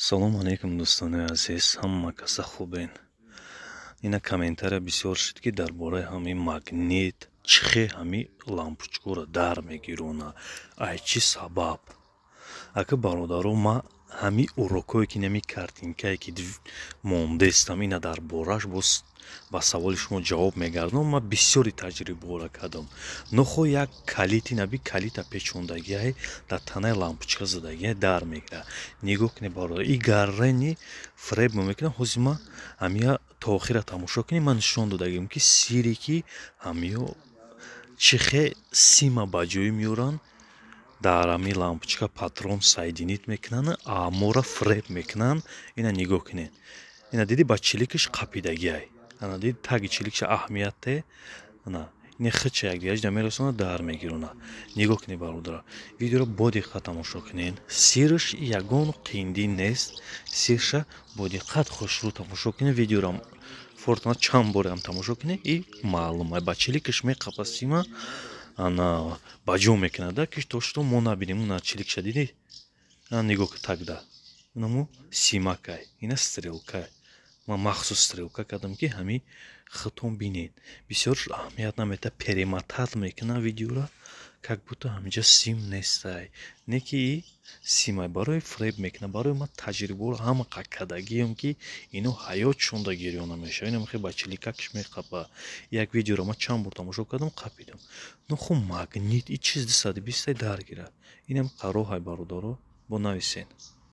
салом алейкум дӯстони азиз, ҳама каса хубен. Ина комментария бисёр шуд ки дар бораи ҳамин магнит чихе ҳамин лампочкаро дар мегирона, ай чӣ сабаб. Ака бародаро, ман ҳамин урокое ки нами картинкае ки мондестам, ина дар бораш боз ба саволи шумо ҷавоб мегардам. Ман бисёри таҷрибаҳоро кардам. Нохо як калити наби калита печондагиае дар танаи лампочка задагиае дар мегира. Нигоҳ кунед бародар, и гаррани фреб мекунам. ҳозир ман ҳамия то охира тамошо кунед. Ман нишон додагим ки сире ки ҳамиё чихе сима ба ҷои меоран, дар ҳамин лампочка патрон сайдинит мекунан, амора фреб мекунан. Ина нигоҳ кунед, ина диди ба чиликаш қапидагиай, ана диди таги чиликша аҳамияте, ана ина хича якдигараш да мерасонад, дар мегирона. Нигоҳ кунед бародаро, видеоро бо диққат тамошо кунед. Сирш ягон қиндӣ нест. Сирша бо диққат хушрӯ тамошо кунед. Видеоро фортуна чанд боре ҳам тамошо кунед, и маълум ба чиликаш меқапа сима, ана ба ҷо мекунада ки то што мо набинем. Уна чиликша диди, ана нигоҳ кун тагда, унамо симакай, ина стрелкай. Ман махсус стрелка кардам ки ҳамин хитон бинед. Бисёр аҳамият намета, перемотат мекунам видеоро, как будто ҳаминҷа сим нестай. Не ки симай барои фреб мекунам. Барои ман таҷрибаҳоро ҳама кардагиам ки ино ҳаётшон да гирёна мешавад. Ина мехоҳ ба чиликакаш меқапа. Як видеоро ман чанд бор тамошо кардам, қапидам. Нохо магнит и чиз 220 даргирад. Инам қароҳай бародаро, бо нависен.